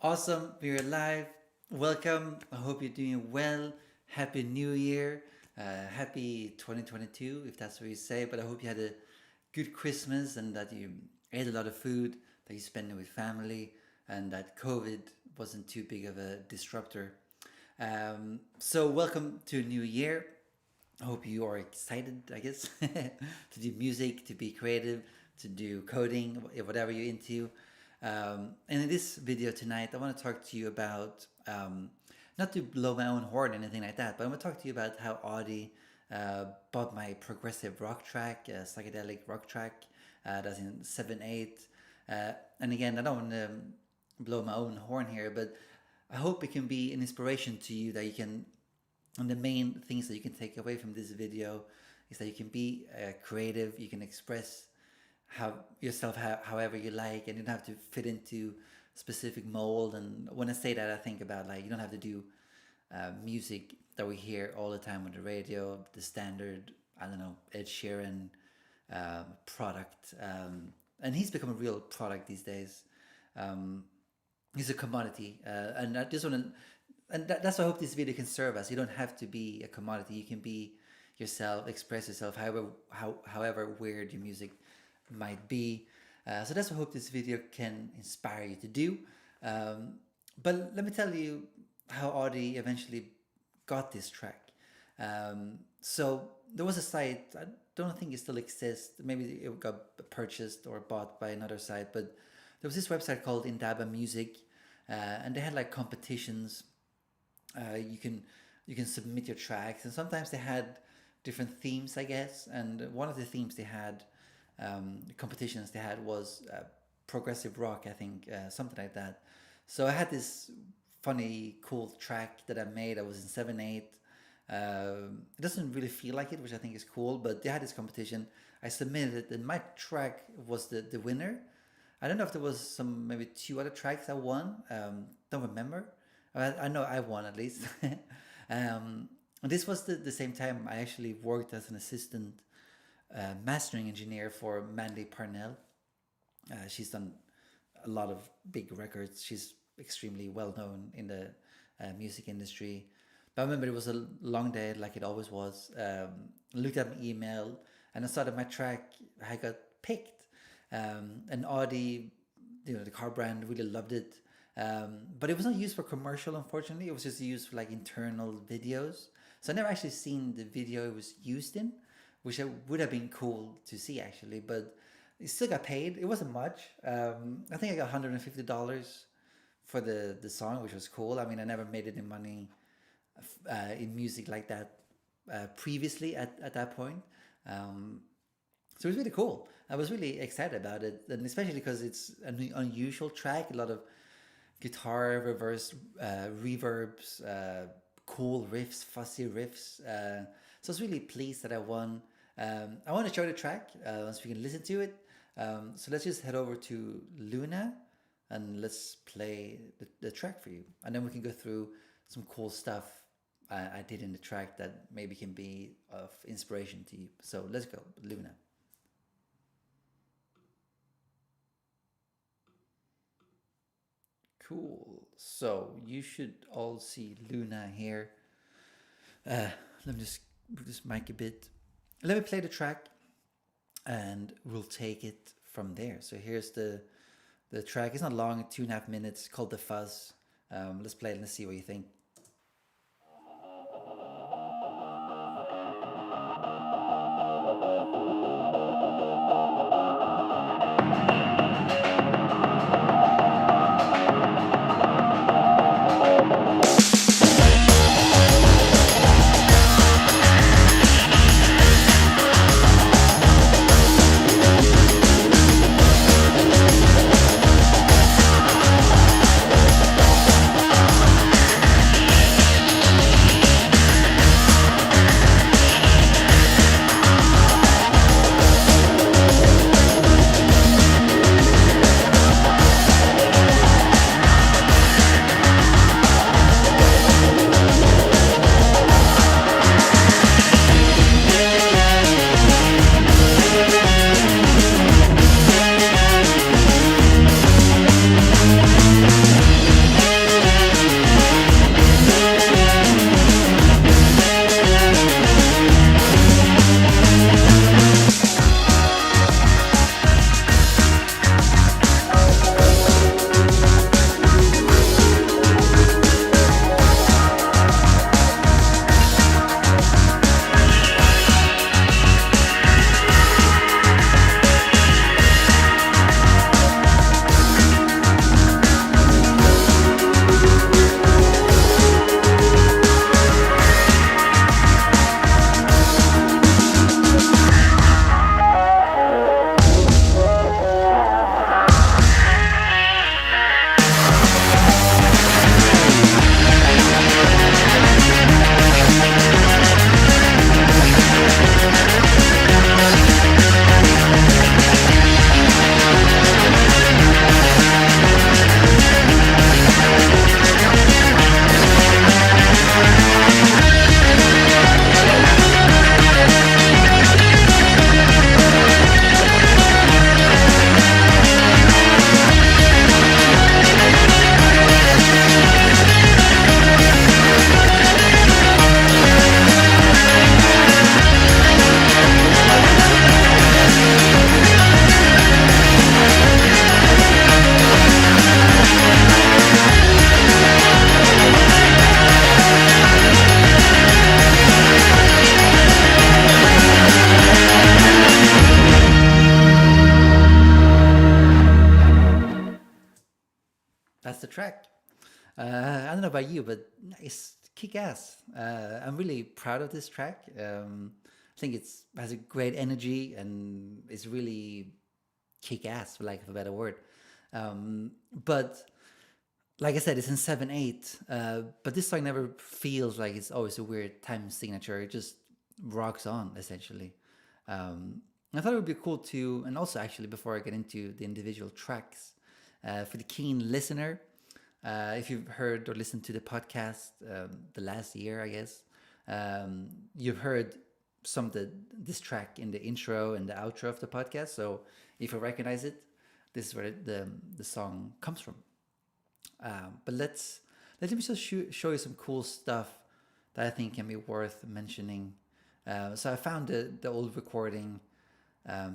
Awesome, we're live. Welcome. I hope you're doing well. Happy New Year. Happy 2022, if that's what you say. But I hope you had a good Christmas and that you ate a lot of food, that you spent it with family, and that COVID wasn't too big of a disruptor. So, welcome to a new year. I hope you are excited, I guess, to do music, to be creative, to do coding, whatever you're into. And in this video tonight, I want to talk to you about, not to blow my own horn or anything like that, but I want to talk to you about how Audi bought my progressive rock track, psychedelic rock track, that's in 7/8. And again, I don't want to blow my own horn here, but I hope it can be an inspiration to you that you can, and the main things that you can take away from this video is that you can be creative, you can express yourself however you like, and you don't have to fit into specific mold. And when I say that, I think about like you don't have to do music that we hear all the time on the radio, the standard, I don't know, Ed Sheeran product. And he's become a real product these days. He's a commodity, and I just want to, and that's what I hope this video can serve as. You don't have to be a commodity. You can be yourself, express yourself, however weird your music might be. So that's what I hope this video can inspire you to do. But let me tell you how Audi eventually got this track. So there was a site, I don't think it still exists, maybe it got purchased or bought by another site, but there was this website called Indaba Music, and they had like competitions. You can submit your tracks, and sometimes they had different themes, I guess. And one of the themes they had, competitions they had, was progressive rock, I think, something like that. So I had this funny, cool track that I made. I was in 7/8. It doesn't really feel like it, which I think is cool. But they had this competition. I submitted it, and my track was the winner. I don't know if there was maybe two other tracks I won. Don't remember. I know I won at least. And this was the same time I actually worked as an assistant mastering engineer for Mandy Parnell. She's done a lot of big records. She's extremely well known in the music industry. But I remember it was a long day, like it always was. Looked at my email, and I saw that my track I got picked. And Audi, the car brand, really loved it. But it was not used for commercial, unfortunately. It was just used for like internal videos. So I never actually seen the video it was used in, which would have been cool to see actually. But it still got paid. It wasn't much. I think I got $150 for the song, which was cool. I mean, I never made any money in music like that previously at that point. So it was really cool. I was really excited about it, and especially because it's an unusual track. A lot of guitar, reverse reverbs, cool riffs, fussy riffs. So I was really pleased that I won. I want to show the track so we can listen to it. So let's just head over to Luna and let's play the track for you. And then we can go through some cool stuff I did in the track that maybe can be of inspiration to you. So let's go, Luna. Cool. So you should all see Luna here. Let me just move this mic a bit. Let me play the track and we'll take it from there. So here's the track. It's not long, 2.5 minutes, called The Fuzz. Let's play it and let's see what you think. the track. I don't know about you, but it's kick ass. I'm really proud of this track. I think it has a great energy and it's really kick ass, for lack of a better word. But like I said, it's in 7/8. But this song never feels like it's always a weird time signature. It just rocks on, essentially. I thought it would be cool to, and also actually before I get into the individual tracks, for the keen listener, if you've heard or listened to the podcast the last year, I guess, you've heard some of this track in the intro and the outro of the podcast. So if you recognize it, this is where the song comes from. But let me just show you some cool stuff that I think can be worth mentioning. So I found the old recording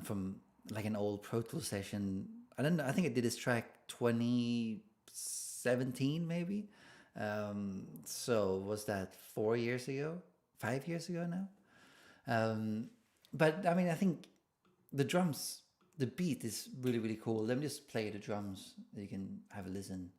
from like an old Pro Tools session. I don't know. I think I did this track 2017 maybe. So was that 4 years ago? 5 years ago now? But I mean, I think the drums, the beat is really, really cool. Let me just play the drums so you can have a listen.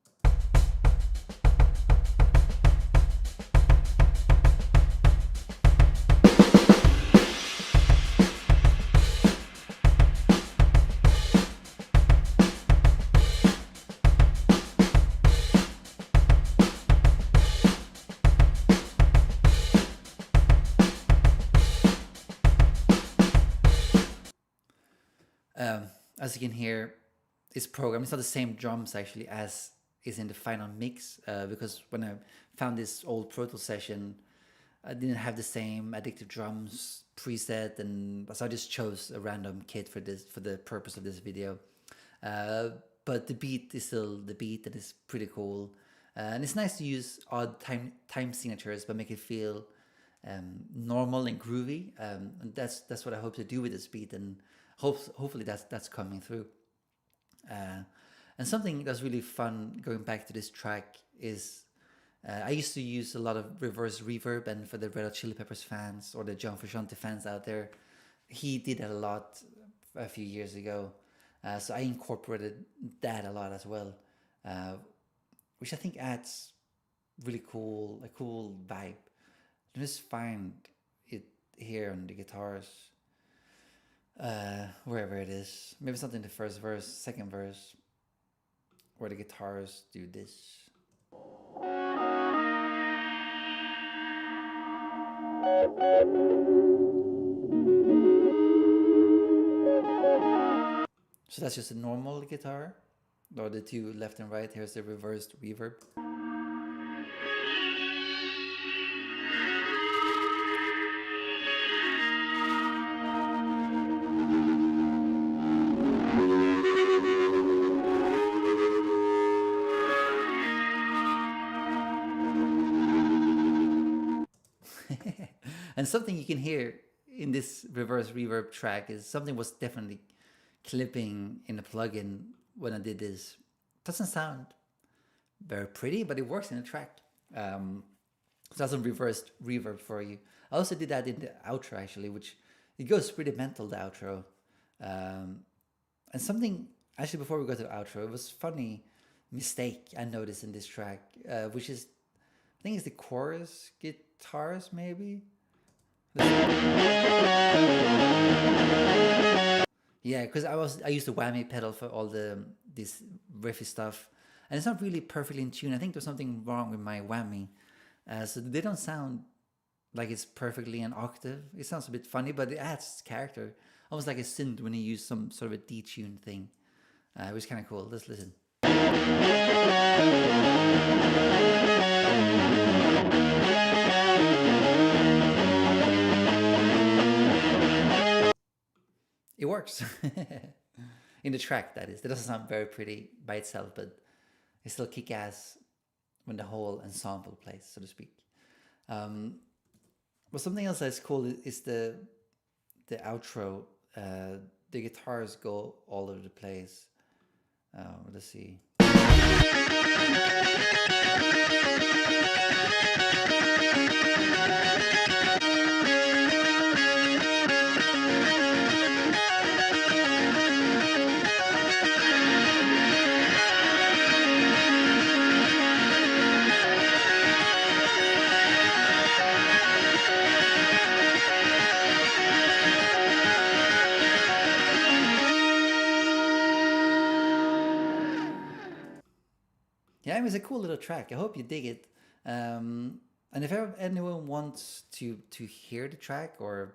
As you can hear, it's programmed. It's not the same drums actually as is in the final mix, because when I found this old Pro Tools session, I didn't have the same addictive drums preset, and so I just chose a random kit for the purpose of this video. But the beat is still the beat, and it's pretty cool. And it's nice to use odd time signatures, but make it feel normal and groovy. And that's what I hope to do with this beat, and hopefully that's coming through. And something that's really fun going back to this track is I used to use a lot of reverse reverb, and for the Red Hot Chili Peppers fans or the John Frusciante fans out there, he did that a lot a few years ago. So I incorporated that a lot as well, which I think adds a cool vibe. You just find it here on the guitars. Wherever it is, maybe it's not in the first verse, second verse, where the guitars do this. So that's just a normal guitar, or the two left and right. Here's the reversed reverb. And something you can hear in this reverse reverb track is something was definitely clipping in the plugin when I did this. Doesn't sound very pretty, but it works in the track. So that's some reversed reverb for you. I also did that in the outro actually, which it goes pretty mental, the outro. And something actually before we go to the outro, it was a funny mistake I noticed in this track, which is I think it's the chorus guitars maybe. Yeah, because I used the whammy pedal for all this riffy stuff, and it's not really perfectly in tune. I think there's something wrong with my whammy, so they don't sound like it's perfectly an octave. It sounds a bit funny, but it adds character, almost like a synth when you use some sort of a detuned thing, which is kind of cool. Let's listen. It works. In the track, that is. It doesn't sound very pretty by itself, but it's still kick-ass when the whole ensemble plays, so to speak. But something else that's cool is the outro. The guitars go all over the place. Let's see. Yeah, it was a cool little track. I hope you dig it. And if anyone wants to hear the track or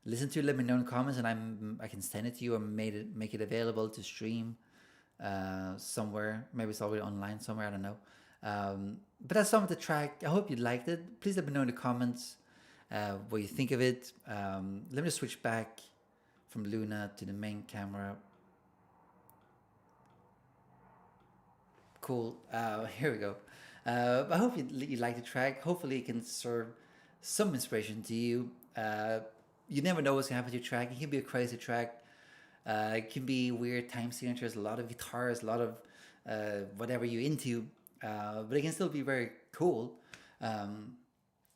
listen to it, let me know in the comments, and I can send it to you or make it available to stream somewhere. Maybe it's already online somewhere. I don't know. But that's some of the track. I hope you liked it. Please let me know in the comments what you think of it. Let me just switch back from Luna to the main camera. Cool. Here we go. I hope you like the track. Hopefully, it can serve some inspiration to you. You never know what's gonna happen to your track. It can be a crazy track. It can be weird time signatures, a lot of guitars, a lot of whatever you're into. But it can still be very cool.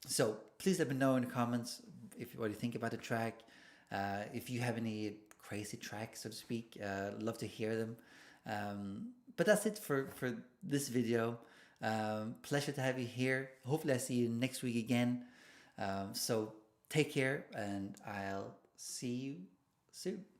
So please let me know in the comments what you think about the track. If you have any crazy tracks, so to speak, love to hear them. But that's it for this video. Pleasure to have you here. Hopefully I see you next week again. So take care, and I'll see you soon.